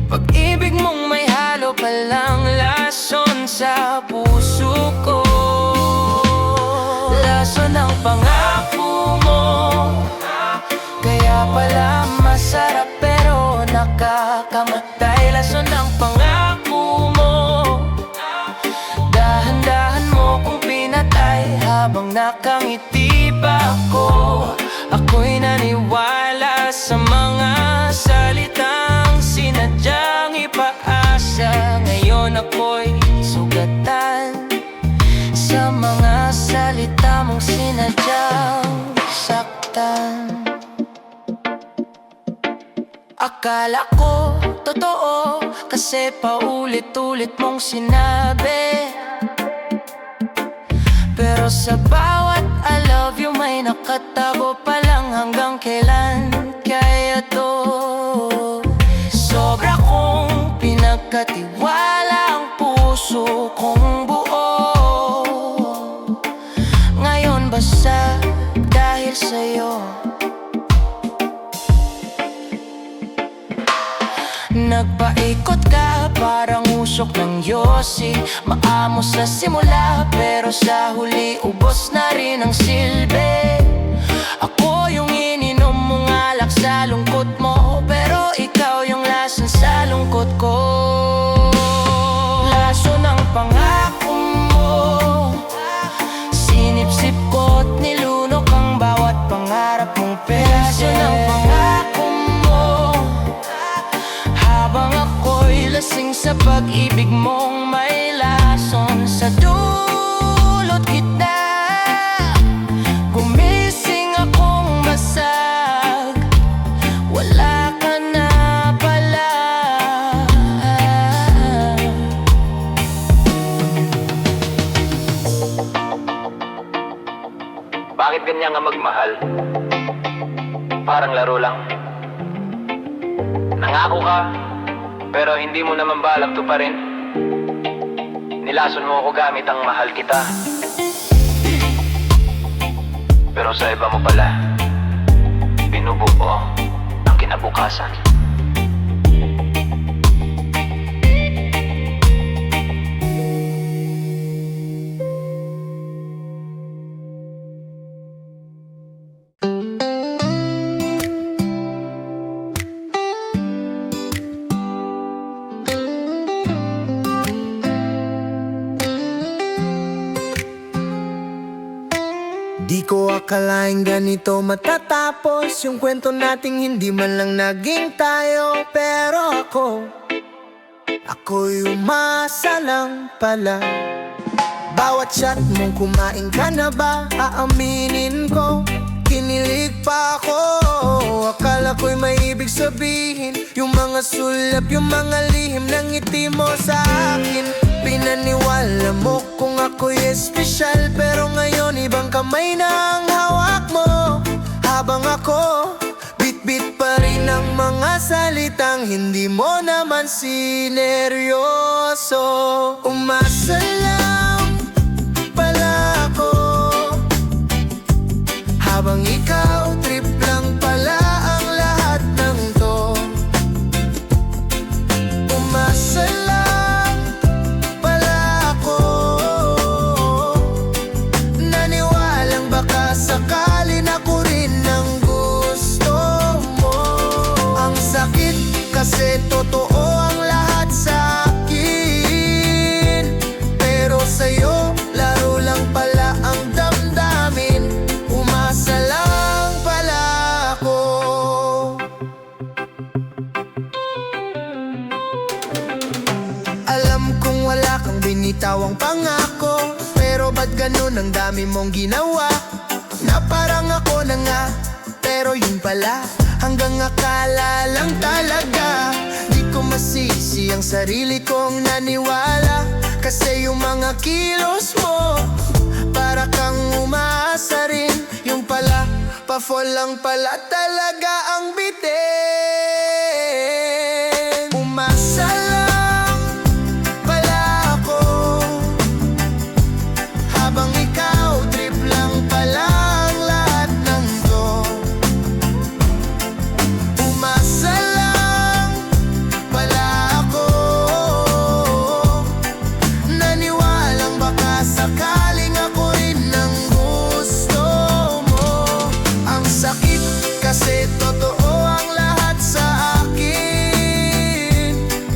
Pag-ibig mong may halo palang lason sa puso ko. Lason ng pangako mo, kaya pala masarap pero nakakamatay. Lason ng pangako mo, dahan-dahan mo kong pinatay habang nakangiti pa ako. Ako'y naniwala sa mga salitang sinadyang ipaasa. Ngayon ako'y sugatan sa mga salita mong sinadyang saktan. Akala ko totoo kasi paulit-ulit mong sinabi. Pero sa bawat I love you may nakatago palang hanggang kailan kaya to. Sobra kong pinagkatiwala ang puso kong buo. Ngayon basag dahil sa'yo. Nagpaikot ka parang usok ng yosi. Maamo sa simula pero sa huli ubos na rin ang silbi. Ako yung ininom mong alak sa lungkot mo, pero ikaw yung lason sa lungkot ko. Lason ng pangako mo, sinipsip ko't nilunok ang bawat pangarap mong peraso ng pangako mo. Habang ako'y lasing sa pag-ibig mong may lason sa dulot kita. Gumising akong basag, wala ka na pala. Bakit ganyan nga magmahal? Parang laro lang. Nangako ka, pero hindi mo naman balak to pa rin. Nilason mo ako gamit ang mahal kita, pero sa iba mo pala binubuo ang kinabukasan. Di ko akalaing ganito matatapos yung kwento nating hindi man lang naging tayo. Pero ako'y umasa lang pala. Bawat chat mong kumain ka na ba, aaminin ko, kinilig pa ako. Akala ko'y may ibig sabihin yung mga sulyap, yung mga lihim ng ngiti mo sa akin. Pinaniwala mo kung ako'y espesyal, pero ngayon ibang kamay na ang hawak mo. Habang ako, bit-bit pa rin ang mga salitang hindi mo naman sineryoso. Umasa lang pala ako, habang ikaw trip lang pala ang lahat ng to. Umasa lang pala ako, naniwalang baka sakalin ako rin ng gusto mo. Ang sakit kasi totoo ang lahat sa akin, pero sa'yo dami mong ginawa na parang ako na nga, pero yun pala hanggang akala lang talaga. Di ko masisi ang sarili kong naniwala, kasi yung mga kilos mo para kang umaasa rin. Yung pala, pa-fall lang pala talaga ang bitin. Umasa lang pala ako, habang ikaw trip lang pala ang lahat ng to. Umasa lang pala ako, naniwalang baka sakaling ako rin ang gusto mo. Ang sakit kasi totoo ang lahat sa akin,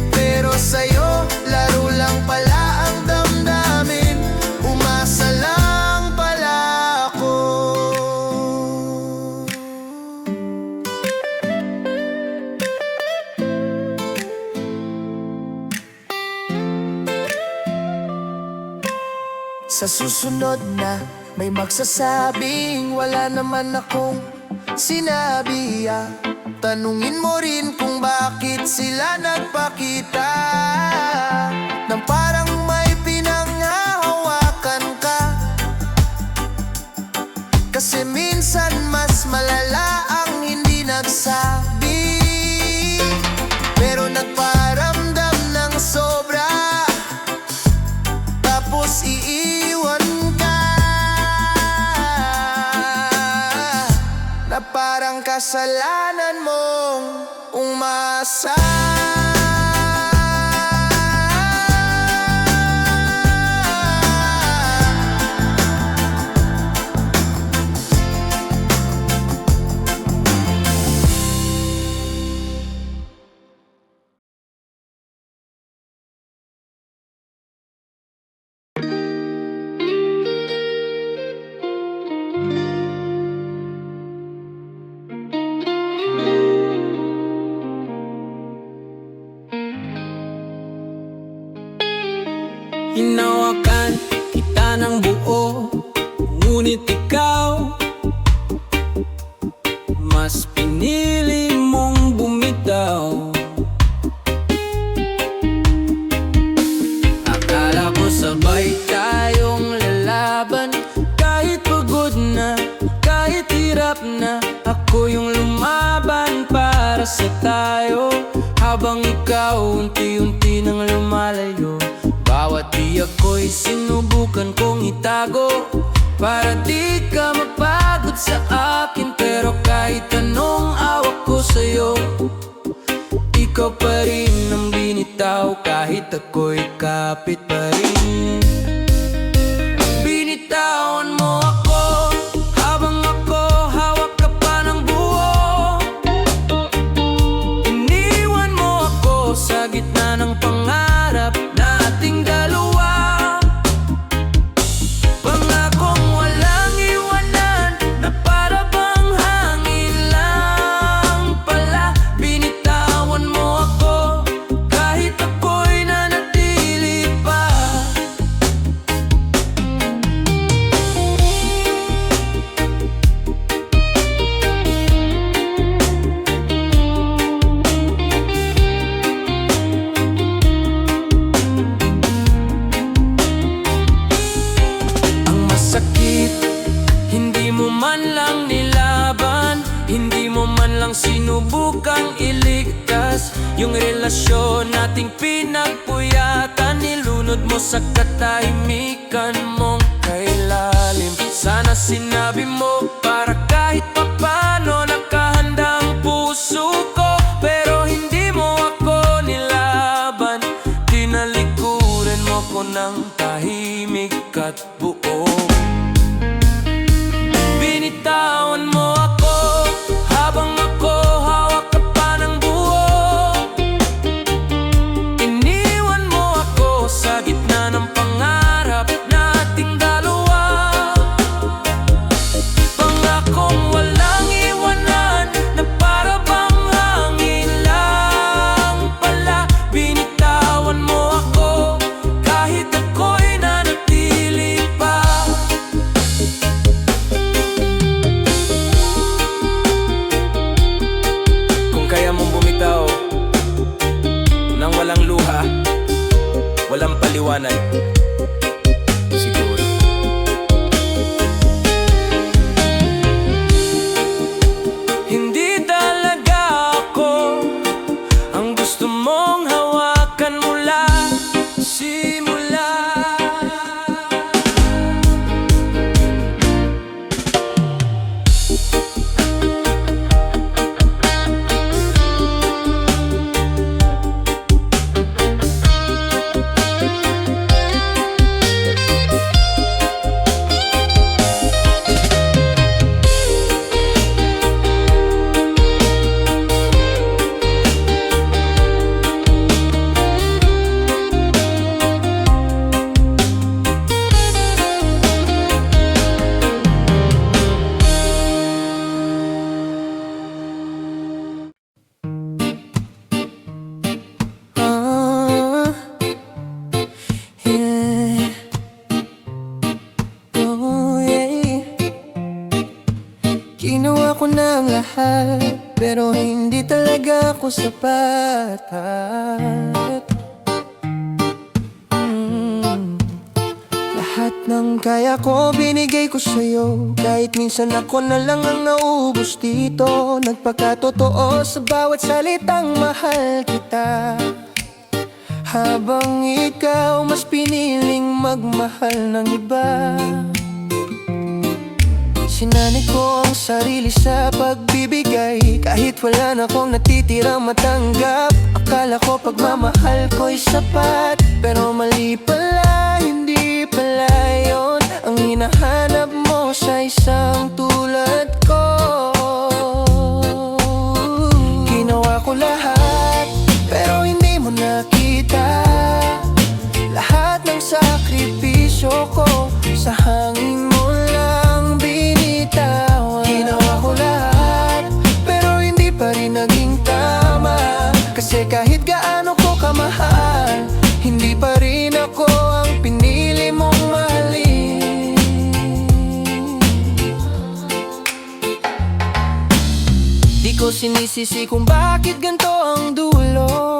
pero sa'yo laro lang pala ang damdamin. Umasa lang pala ako. Sa susunod na may magsasabing wala naman akong sinabi, tanungin mo rin kung bakit sila nagpakita nang parang may pinanghahawakan ka. Kasi minsan mas malala ang hindi nagsabi, pero nagparamdam ng sobra, tapos iiwan ka, na parang kasalanan mong umasa. Hinawakan kita ng buo, ngunit ikaw mas pinili mong bumitaw. Akala ko sabay tayong lalaban, kahit pagod na, kahit hirap na. Ako yung lumaban para sa tayo, habang ikaw unti-unti nang lumalayo. Bawat di ako'y sinubukan kong itago, para di ka mapagod sa akin. Pero kahit anong awak ko sa'yo, ikaw pa rin ang binitaw. Kahit ako'y kapit pa rin, binitawan mo ako, habang ako hawak ka pa ng buo. Iniwan mo ako sa gitna ng pangarap nating dalawa. Pangakong walang iwanan, na para bang hangin lang pala. Binitawan mo ako, kahit ako'y nanatili pa. Ang masakit, hindi mo man lang nilaban, hindi mo man lang sinubukang iligtas yung relasyon nating pinagpuyatan. Nilunod mo sa katahimikan mong kailalim. Sana sinabi mo para kahit papano nakahanda ang puso ko, pero hindi mo ako nilaban. Tinalikuran mo ko ng tahimik at buo. Binitawan mo ako, habang ako hawak ka pa ng buo. Iniwan mo ako sa gitna ng pangarap nating dalawa. oh, yeah. Ginawa ko na ang lahat, pero hindi talaga ako sapat. Lahat ng kaya ko binigay ko sa'yo, kahit minsan ako na lang ang naubos dito. Nagpakatotoo sa bawat salitang mahal kita, habang ikaw mas piniling magmahal ng iba. Sinanay ko ang sarili sa pagbibigay, kahit wala na akong natitirang matanggap. Akala ko pagmamahal ko'y sapat, pero mali pala, hindi pala yun ang hinahanap mo sa isang tulad ko. Ginawa ko lahat, pero hindi mo nakita lahat ng sakripisyo ko, sa hangin mo lang binitawan. Ginawa ko lahat, pero hindi pa rin naging tama, kasi kahit gaano ko kamahal, hindi pa rin ako ang pinili mong mahalin. Di ko sinisisi kung bakit ganito ang dulo,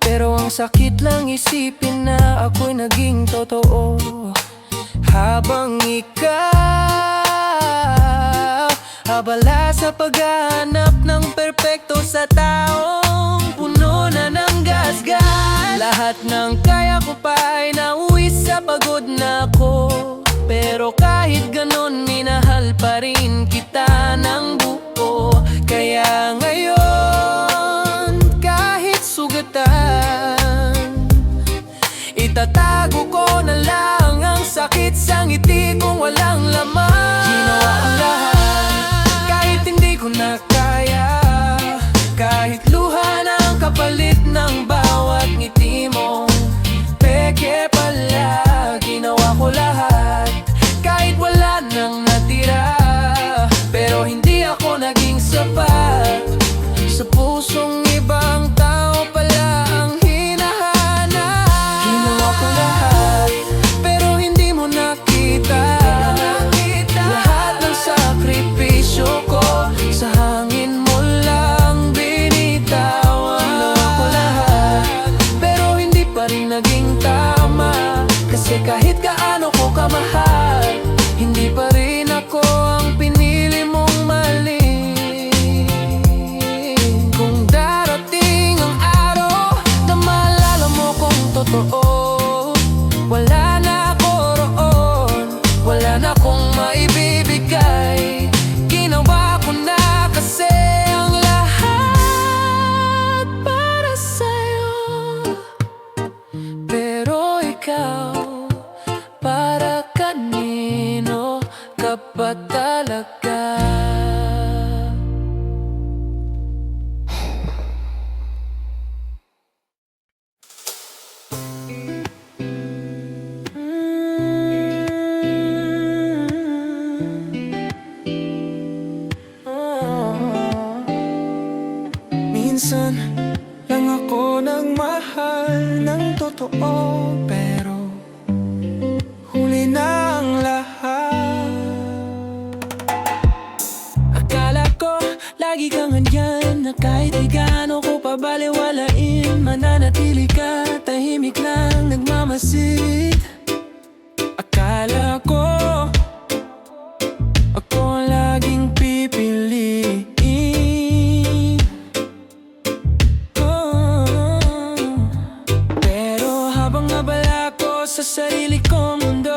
pero ang sakit lang isipin na ako'y naging totoo, habang ikaw abala sa paghahanap ng perpekto sa taong puno na ng gasgas. Lahat ng kaya ko pa ay nauwi sa pagod na ako, pero kahit ganon minahal pa rin kita ng buo. Kaya ngayon, kahit sugatan, itatago ko na lang ang sakit sa ngiti kong walang laman. Ginawa ang lahat, kahit hindi ko na kaya, kahit luha na ang kapalit ng bawat ngiti mo. Peke pala, ginawa ko lahat, kahit wala nang natira, pero hindi ako naging sapat. Sa pusong ibang tao pala ang hinahanap. Ginawa ko lahat, pero hindi mo nakita lahat ng sakripisyo ko, sa hangin mo lang binitawan. Ginawa ko lahat, pero hindi pa rin naging tama, kasi kahit gaano ko kamahal, hindi pa rin ako ang pinili mong mahalin. Kung darating ang araw na maalala mo kung totoo, wala na ako roon, wala na akong maibibigay. Ginawa ko na kasi ang lahat para sa'yo, pero ikaw, para kanino ka pa talaga? Minsan lang ako nagmahal ng totoo, pero huli na ang lahat. Akala ko lagi kang andyan, na kahit di gaano ko pabaliwalain, mananatili ka, tahimik lang nagmamasid. Akala ko ako ang laging pipiliin, pero habang abala ko sa sarili kong mundo,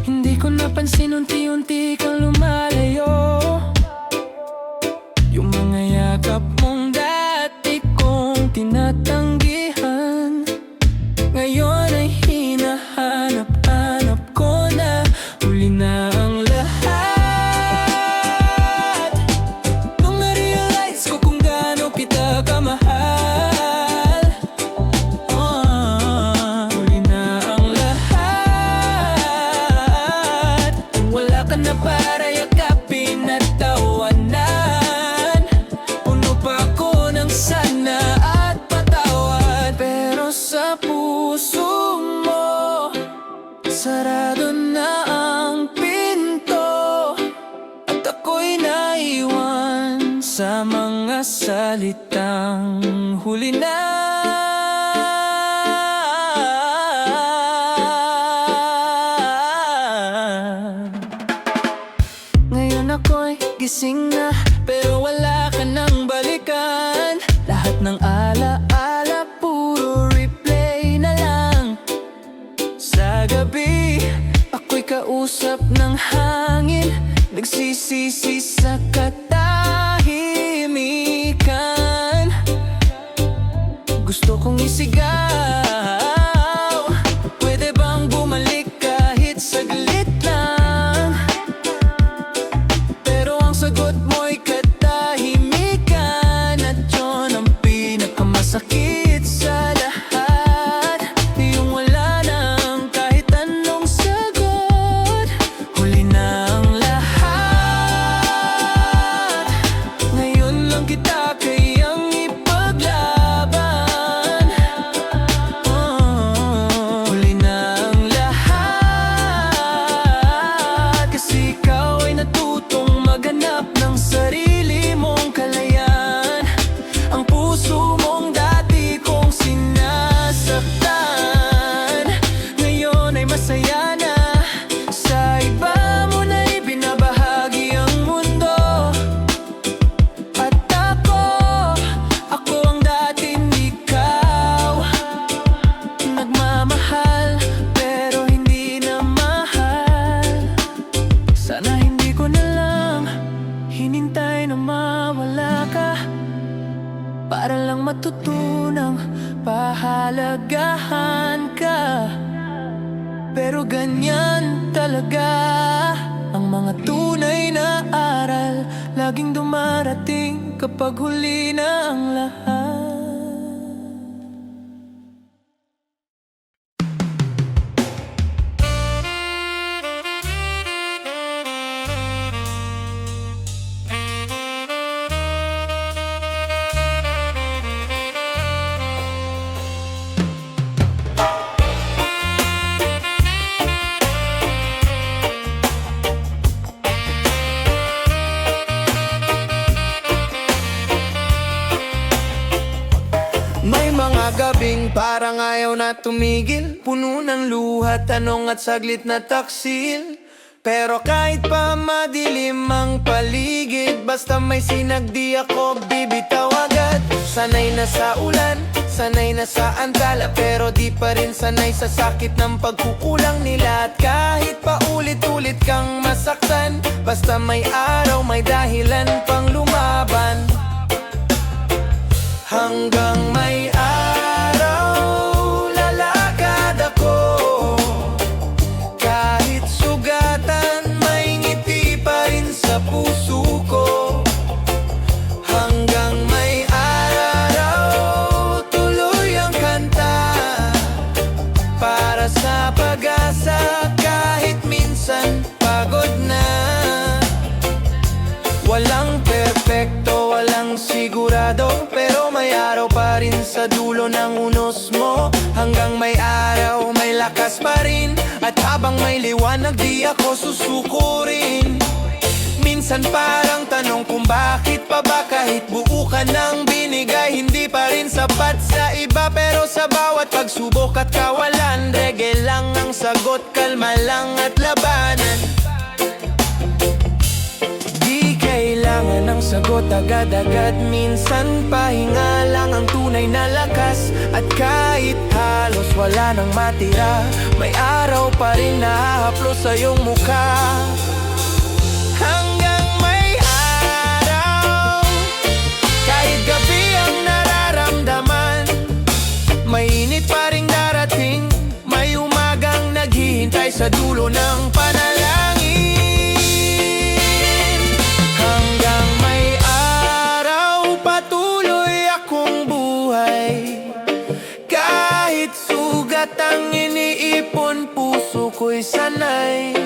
hindi ko napansin unti-unti kang lumalayo. Yung mga yakap mong dati kong tinatanggihan, ngayon ay hinahanap-hanap ko na. Huli na ang lahat, nung na-realize ko kung gaano kita kamahal. Huli na ang lahat, wala ka na Sarado na ang pinto at ako'y naiwan sa mga salitang huli na. Ngayon ako'y gising na pero wala ka nang balikan. Lahat ng alaala puro replay na lang. Sa gabi ako'y kausap ng hangin, nagsisisi sa katahimikan. Gusto kong isigaw, pwede bang bumalik kahit saglit lang? Pero ang sagot mo'y katahimikan, at yun ang pinakamasakit sa lahat. Yung wala nang kahit anong sagot, huli na ang lahat. Ngayon lang kita kayang ipaglaban. Huli na ang lahat, kasi ikaw ay natutong maghanap ng sarili mong kalayaan. Ang puso mong dati kong sinasaktan, ngayon ay masaya na. Sa iba mo na ibinabahagi ang mundo. At ako ang dating ikaw, nagmamahal pero hindi na mahal. Sana hindi ko na lang hinintay na mawala ka, para lang matutunang pahalagahan ka. Pero ganyan talaga ang mga tunay na aral, laging dumarating kapag huli na ang lahat. May mga gabing parang ayaw na tumigil, puno ng luha, tanong at saglit na taksil. Pero kahit pa madilim ang paligid, basta may sinagdi ako bibitaw agad. Sanay na sa ulan, sanay na sa antala, pero di pa rin sanay sa sakit ng pagkukulang nila. At kahit pa ulit-ulit kang masaktan, basta may araw, may dahilan pang lumaban. Hanggang may araw, lalakad ako. Kahit sugatan, may ngiti pa rin sa puso ko. Hanggang may araw, tuloy ang kanta, para sa pag-asa kahit minsan pagod na. Walang perfecto, walang sigurado, pero may araw pa rin sa dulo ng unos mo. Hanggang may araw, may lakas pa rin, at habang may liwanag di ako susuko rin. Minsan parang tanong kung bakit pa ba, kahit buo ka ng binigay, hindi pa rin sapat sa iba. Pero sa bawat pagsubok at kawalan, reggae lang ang sagot, kalma lang at labanan. Di kailangan ng sagot agad-agad, minsan pahinga lang ang tunay na lakas. At kahit halos wala nang matira, may araw pa rin nahahaplos sa iyong mukha. Hanggang may araw, kahit gabi ang nararamdaman, mainit pa rin darating, may umagang naghihintay sa dulo ng panalangin. Hanggang may araw, patuloy akong buhay. Kahit sugat ang iniipon, puso ko'y sanay.